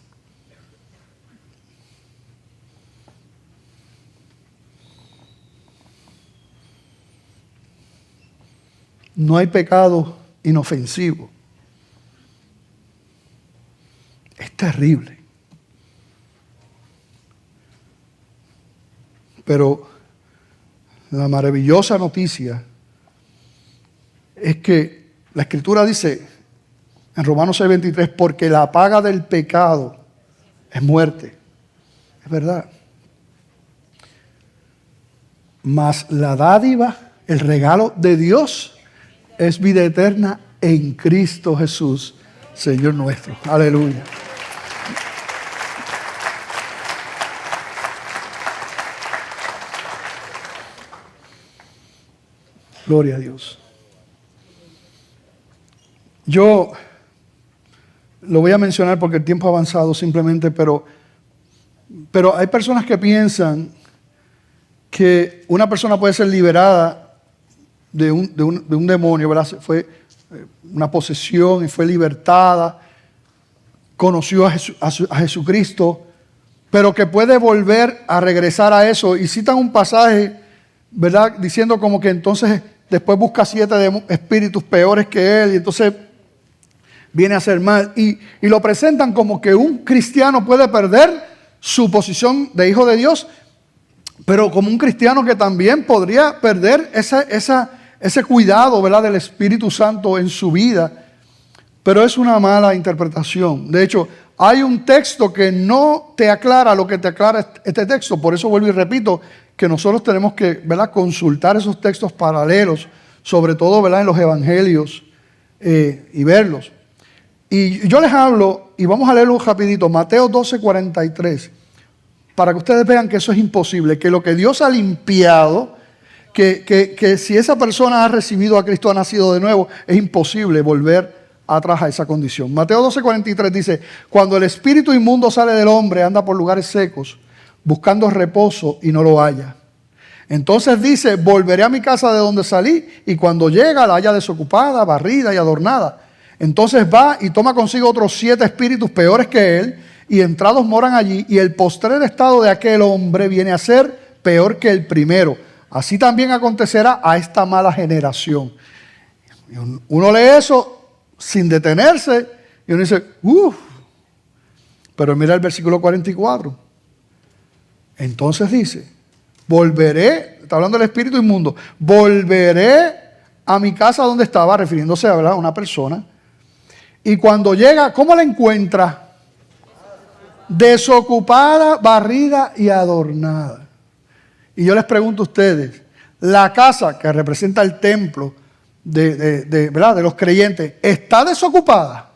No hay pecado inofensivo. Es terrible. Pero la maravillosa noticia es que la Escritura dice en Romanos 6:23, porque la paga del pecado es muerte. Es verdad. Mas la dádiva, el regalo de Dios, es vida eterna en Cristo Jesús, Señor nuestro. Aleluya. Gloria a Dios. Yo lo voy a mencionar porque el tiempo ha avanzado simplemente, pero hay personas que piensan que una persona puede ser liberada de un demonio, ¿verdad? Fue una posesión y fue libertada, conoció a Jesucristo, pero que puede volver a regresar a eso. Y citan un pasaje, ¿verdad? Diciendo como que entonces después busca 7 espíritus peores que él y entonces viene a hacer mal. Y lo presentan como que un cristiano puede perder su posición de hijo de Dios, pero como un cristiano que también podría perder ese cuidado, ¿verdad?, del Espíritu Santo en su vida. Pero es una mala interpretación. De hecho, hay un texto que no te aclara lo que te aclara este texto. Por eso vuelvo y repito que nosotros tenemos que, ¿verdad?, consultar esos textos paralelos, sobre todo, ¿verdad?, en los evangelios y verlos. Y yo les hablo, y vamos a leerlo rapidito, Mateo 12:43, para que ustedes vean que eso es imposible, que lo que Dios ha limpiado, que si esa persona ha recibido a Cristo, ha nacido de nuevo, es imposible volver atrás a esa condición. Mateo 12:43 dice, cuando el espíritu inmundo sale del hombre, anda por lugares secos, buscando reposo y no lo halla. Entonces dice, volveré a mi casa de donde salí, y cuando llega la halla desocupada, barrida y adornada. Entonces va y toma consigo otros 7 espíritus peores que él, y entrados moran allí, y el postrer estado de aquel hombre viene a ser peor que el primero. Así también acontecerá a esta mala generación. Uno lee eso sin detenerse, y uno dice, pero mira el versículo 44. Entonces dice, volveré, está hablando del espíritu inmundo, volveré a mi casa donde estaba, refiriéndose a, ¿verdad?, a una persona. Y cuando llega, ¿cómo la encuentra? Desocupada, barrida y adornada. Y yo les pregunto a ustedes, la casa que representa el templo ¿verdad?, de los creyentes, ¿está desocupada?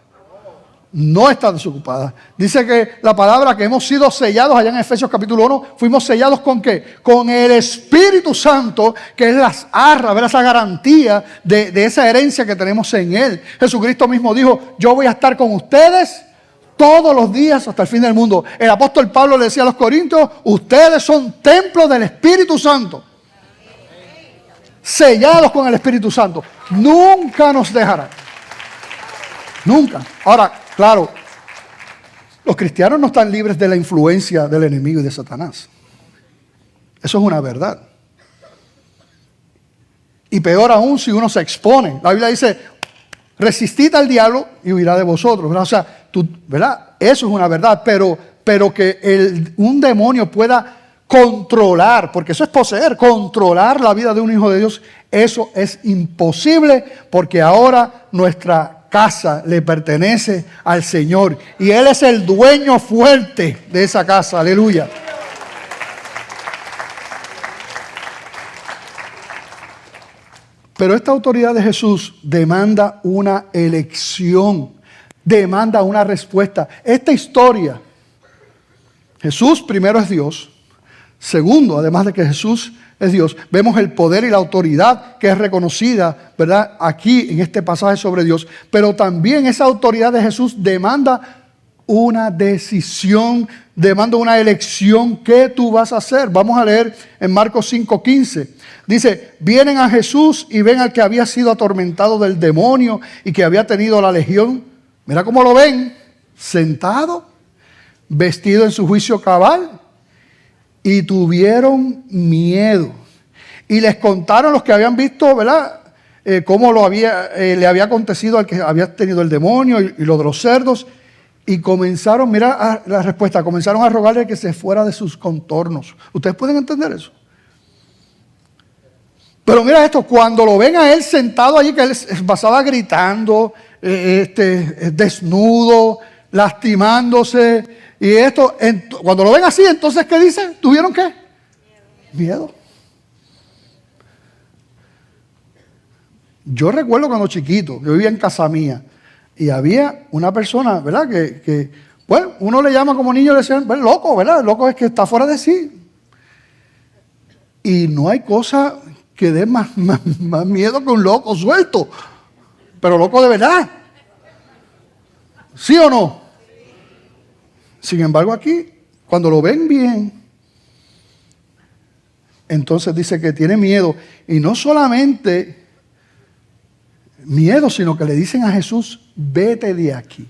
No está desocupada. Dice que la palabra que hemos sido sellados allá en Efesios capítulo 1, fuimos sellados ¿con qué? Con el Espíritu Santo, que es las arras, ¿verdad?, esa garantía de esa herencia que tenemos en Él. Jesucristo mismo dijo, yo voy a estar con ustedes todos los días hasta el fin del mundo. El apóstol Pablo le decía a los corintios, ustedes son templos del Espíritu Santo. Sellados con el Espíritu Santo. Nunca nos dejará. Nunca. Ahora, claro, los cristianos no están libres de la influencia del enemigo y de Satanás. Eso es una verdad. Y peor aún si uno se expone. La Biblia dice, resistid al diablo y huirá de vosotros, ¿verdad? O sea, ¿verdad? Eso es una verdad, pero que un demonio pueda controlar, porque eso es poseer, controlar la vida de un hijo de Dios, eso es imposible, porque ahora nuestra casa le pertenece al Señor y Él es el dueño fuerte de esa casa, aleluya. Pero esta autoridad de Jesús demanda una elección, demanda una respuesta. Esta historia, Jesús primero es Dios. Segundo, además de que Jesús es Dios, vemos el poder y la autoridad que es reconocida, ¿verdad?, aquí en este pasaje sobre Dios. Pero también esa autoridad de Jesús demanda una decisión, demanda una elección. ¿Qué tú vas a hacer? Vamos a leer en Marcos 5:15. Dice, vienen a Jesús y ven al que había sido atormentado del demonio y que había tenido la legión. Mira cómo lo ven, sentado, vestido en su juicio cabal. Y tuvieron miedo. Y les contaron los que habían visto, ¿verdad?, cómo le había acontecido al que había tenido el demonio y lo de los cerdos. Y comenzaron, mira la respuesta, comenzaron a rogarle que se fuera de sus contornos. ¿Ustedes pueden entender eso? Pero mira esto, cuando lo ven a él sentado allí, que él pasaba gritando, desnudo, lastimándose, y esto, cuando lo ven así, entonces, ¿qué dicen? ¿Tuvieron qué? Miedo. Yo recuerdo cuando chiquito, yo vivía en casa mía, y había una persona, ¿verdad?, que bueno, uno le llama como niño, le decían, bueno, loco, ¿verdad? El loco es que está fuera de sí. Y no hay cosa que dé más miedo que un loco suelto, pero loco de verdad. ¿Sí o no? Sin embargo, aquí, cuando lo ven bien, entonces dice que tiene miedo. Y no solamente miedo, sino que le dicen a Jesús, vete de aquí.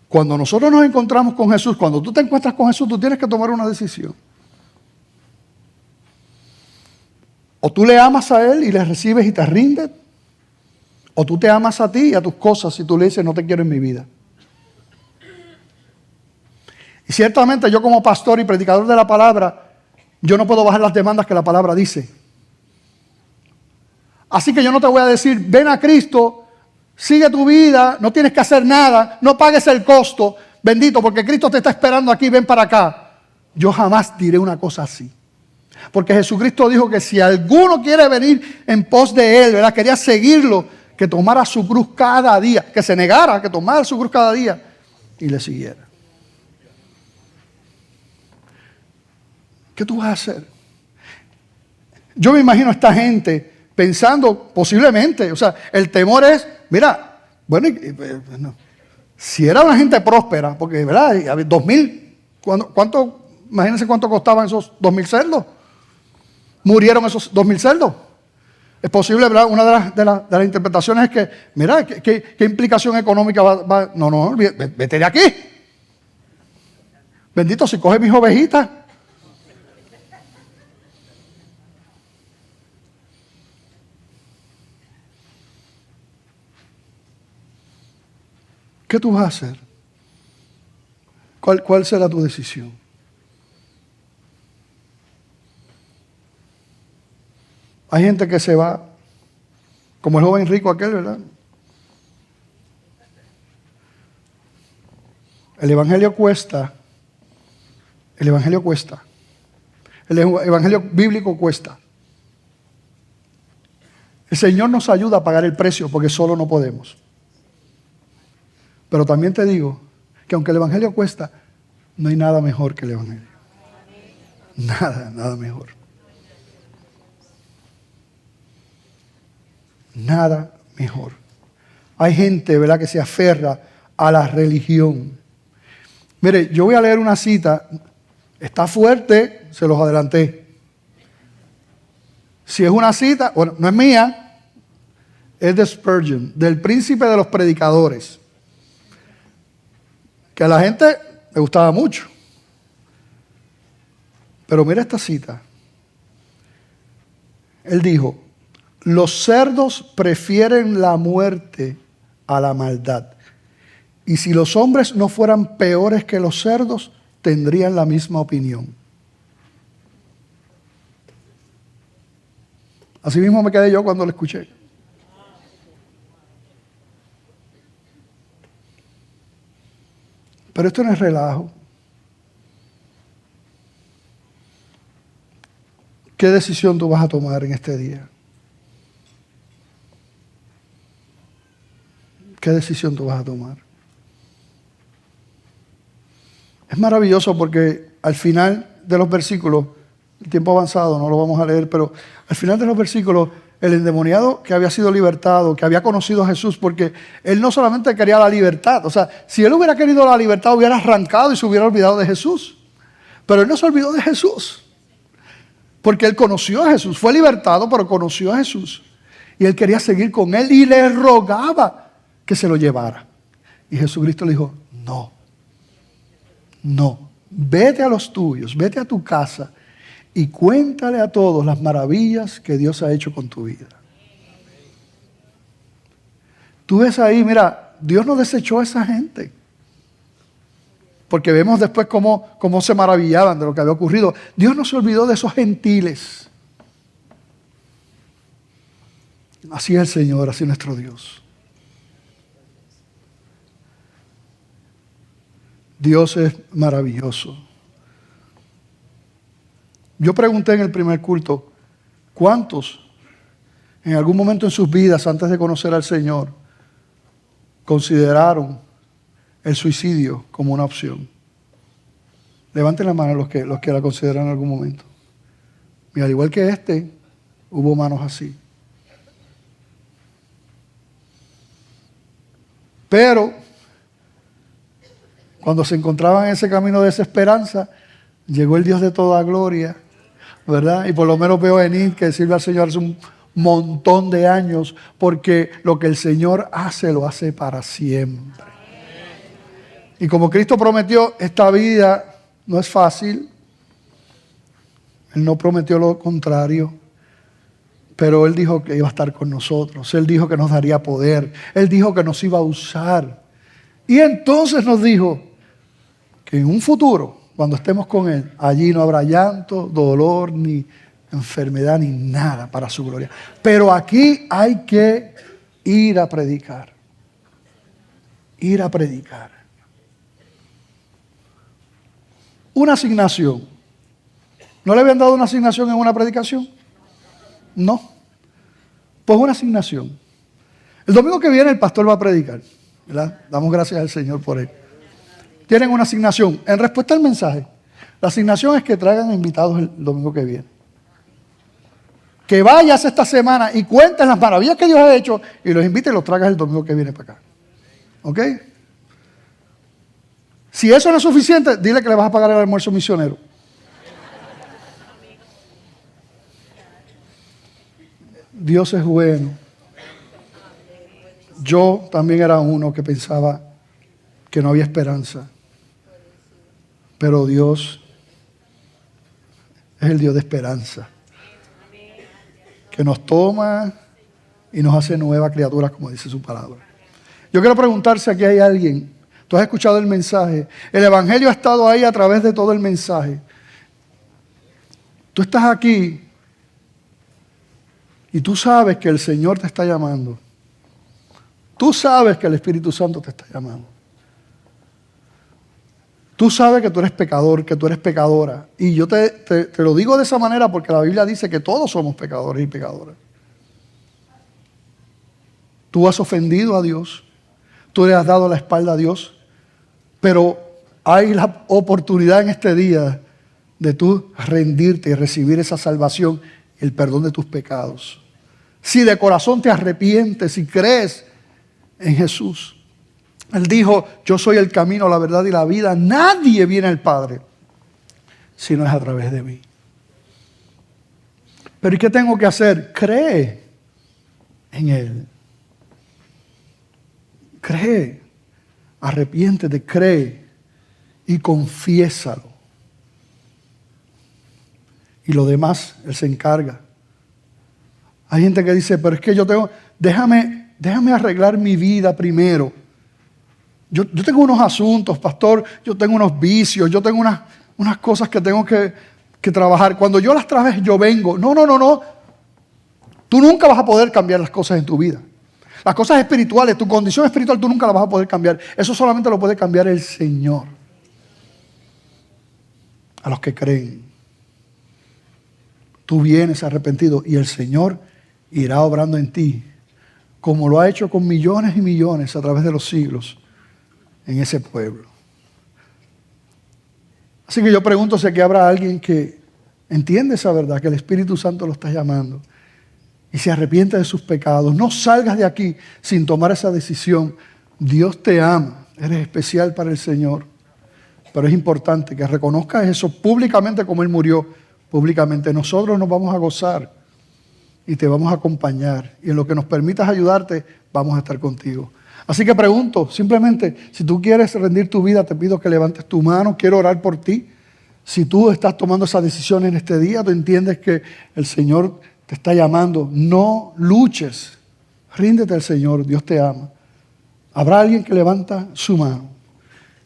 Cuando nosotros nos encontramos con Jesús, cuando tú te encuentras con Jesús, tú tienes que tomar una decisión. O tú le amas a Él y le recibes y te rindes, o tú te amas a ti y a tus cosas y tú le dices, no te quiero en mi vida. Y ciertamente yo como pastor y predicador de la palabra, yo no puedo bajar las demandas que la palabra dice. Así que yo no te voy a decir, ven a Cristo, sigue tu vida, no tienes que hacer nada, no pagues el costo, bendito, porque Cristo te está esperando aquí, ven para acá. Yo jamás diré una cosa así. Porque Jesucristo dijo que si alguno quiere venir en pos de Él, ¿verdad?, quería seguirlo, que tomara su cruz cada día, que se negara, que tomara su cruz cada día y le siguiera. ¿Qué tú vas a hacer? Yo me imagino a esta gente pensando posiblemente, o sea, el temor es, mira, bueno, si era una gente próspera, porque, ¿verdad?, 2,000, imagínense cuánto costaban esos 2,000 cerdos. Murieron esos 2,000 cerdos. Es posible, ¿verdad? Una de las interpretaciones es que, mira, ¿qué implicación económica va? No, vete de aquí. Bendito, si coge mis ovejitas. ¿Qué tú vas a hacer? ¿Cuál será tu decisión? Hay gente que se va, como el joven rico aquel, ¿verdad? El evangelio cuesta. El evangelio cuesta. El evangelio bíblico cuesta. El Señor nos ayuda a pagar el precio porque solo no podemos. Pero también te digo que aunque el evangelio cuesta, no hay nada mejor que el evangelio. Nada mejor. Nada mejor. Hay gente, ¿verdad?, que se aferra a la religión. Mire, yo voy a leer una cita. Está fuerte, se los adelanté. Si es una cita, bueno, no es mía, es de Spurgeon, del príncipe de los predicadores. Que a la gente le gustaba mucho. Pero mira esta cita. Él dijo, los cerdos prefieren la muerte a la maldad. Y si los hombres no fueran peores que los cerdos, tendrían la misma opinión. Así mismo me quedé yo cuando lo escuché. Pero esto no es relajo. ¿Qué decisión tú vas a tomar en este día? ¿Qué decisión tú vas a tomar? Es maravilloso porque al final de los versículos, el tiempo avanzado, no lo vamos a leer, pero al final de los versículos, el endemoniado que había sido libertado, que había conocido a Jesús, porque él no solamente quería la libertad, o sea, si él hubiera querido la libertad, hubiera arrancado y se hubiera olvidado de Jesús. Pero él no se olvidó de Jesús, porque él conoció a Jesús, fue libertado, pero conoció a Jesús. Y él quería seguir con él y le rogaba que se lo llevara. Y Jesucristo le dijo, no, vete a los tuyos, vete a tu casa y cuéntale a todos las maravillas que Dios ha hecho con tu vida. Tú ves ahí, mira, Dios no desechó a esa gente. Porque vemos después cómo se maravillaban de lo que había ocurrido. Dios no se olvidó de esos gentiles. Así es el Señor, así es nuestro Dios. Dios es maravilloso. Yo pregunté en el primer culto, ¿cuántos en algún momento en sus vidas, antes de conocer al Señor, consideraron el suicidio como una opción? Levanten la mano los que la consideran en algún momento. Y al igual que hubo manos así. Pero cuando se encontraban en ese camino de desesperanza, llegó el Dios de toda gloria, ¿verdad? Y por lo menos veo a Enid que sirve al Señor hace un montón de años, porque lo que el Señor hace, lo hace para siempre. Y como Cristo prometió, esta vida no es fácil. Él no prometió lo contrario, pero Él dijo que iba a estar con nosotros. Él dijo que nos daría poder. Él dijo que nos iba a usar. Y entonces nos dijo que en un futuro, cuando estemos con Él, allí no habrá llanto, dolor, ni enfermedad, ni nada para su gloria. Pero aquí hay que ir a predicar. Ir a predicar. Una asignación. ¿No le habían dado una asignación en una predicación? No. Pues una asignación. El domingo que viene el pastor va a predicar, ¿verdad? Damos gracias al Señor por él. Tienen una asignación. En respuesta al mensaje, la asignación es que traigan invitados el domingo que viene. Que vayas esta semana y cuentes las maravillas que Dios ha hecho y los invites y los traigas el domingo que viene para acá. ¿Ok? Si eso no es suficiente, dile que le vas a pagar el almuerzo misionero. Dios es bueno. Yo también era uno que pensaba que no había esperanza. Pero Dios es el Dios de esperanza. Que nos toma y nos hace nuevas criaturas, como dice su palabra. Yo quiero preguntar si aquí hay alguien. Tú has escuchado el mensaje. El Evangelio ha estado ahí a través de todo el mensaje. Tú estás aquí y tú sabes que el Señor te está llamando. Tú sabes que el Espíritu Santo te está llamando. Tú sabes que tú eres pecador, que tú eres pecadora. Y yo te lo digo de esa manera porque la Biblia dice que todos somos pecadores y pecadoras. Tú has ofendido a Dios. Tú le has dado la espalda a Dios. Pero hay la oportunidad en este día de tú rendirte y recibir esa salvación, el perdón de tus pecados. Si de corazón te arrepientes y crees en Jesús. Él dijo, yo soy el camino, la verdad y la vida. Nadie viene al Padre si no es a través de mí. Pero ¿y qué tengo que hacer? Cree en Él. Cree. Arrepiéntete, cree y confiésalo. Y lo demás, Él se encarga Hay gente que dice, pero es que déjame arreglar mi vida primero. Yo tengo unos asuntos, pastor, yo tengo unos vicios, yo tengo unas cosas que tengo que trabajar. Cuando yo las trabaje, yo vengo. No. Tú nunca vas a poder cambiar las cosas en tu vida. Las cosas espirituales, tu condición espiritual, tú nunca la vas a poder cambiar. Eso solamente lo puede cambiar el Señor. A los que creen. Tú vienes arrepentido y el Señor irá obrando en ti, como lo ha hecho con millones y millones a través de los siglos en ese pueblo. Así que yo pregunto si aquí habrá alguien que entiende esa verdad, que el Espíritu Santo lo está llamando y se arrepiente de sus pecados. No salgas de aquí sin tomar esa decisión. Dios te ama, eres especial para el Señor, pero es importante que reconozcas eso públicamente como Él murió públicamente. Nosotros nos vamos a gozar y te vamos a acompañar, y en lo que nos permitas ayudarte, vamos a estar contigo. Así que pregunto, simplemente, si tú quieres rendir tu vida, te pido que levantes tu mano, quiero orar por ti. Si tú estás tomando esa decisión en este día, tú entiendes que el Señor te está llamando, no luches, ríndete al Señor, Dios te ama. Habrá alguien que levanta su mano,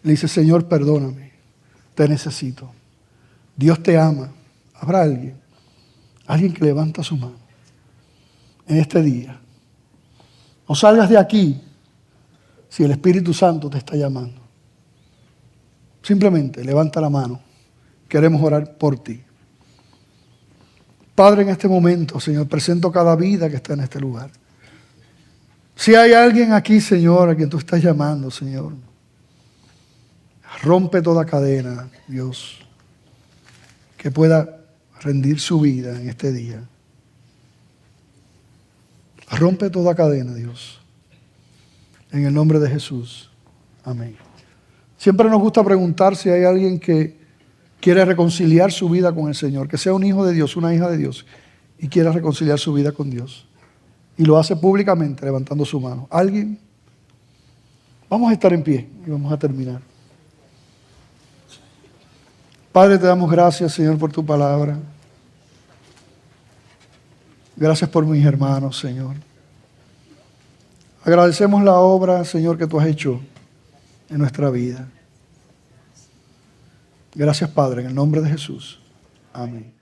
le dice, Señor, perdóname, te necesito. Dios te ama. Habrá alguien que levanta su mano en este día. No salgas de aquí si el Espíritu Santo te está llamando. Simplemente levanta la mano. Queremos orar por ti. Padre, en este momento, Señor, presento cada vida que está en este lugar. Si hay alguien aquí, Señor, a quien tú estás llamando, Señor, rompe toda cadena, Dios, que pueda rendir su vida en este día. Rompe toda cadena, Dios. En el nombre de Jesús. Amén. Siempre nos gusta preguntar si hay alguien que quiere reconciliar su vida con el Señor, que sea un hijo de Dios, una hija de Dios, y quiera reconciliar su vida con Dios. Y lo hace públicamente, levantando su mano. ¿Alguien? Vamos a estar en pie y vamos a terminar. Padre, te damos gracias, Señor, por tu palabra. Gracias por mis hermanos, Señor. Agradecemos la obra, Señor, que tú has hecho en nuestra vida. Gracias, Padre, en el nombre de Jesús. Amén.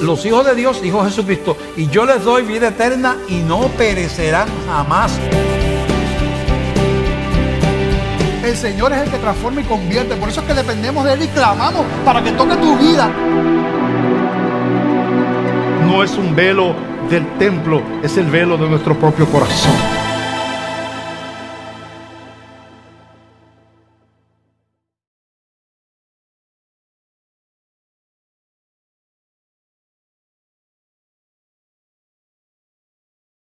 Los hijos de Dios, dijo Jesucristo, y yo les doy vida eterna y no perecerán jamás. El Señor es el que transforma y convierte. Por eso es que dependemos de Él y clamamos para que toque tu vida. No es un velo del templo, es el velo de nuestro propio corazón.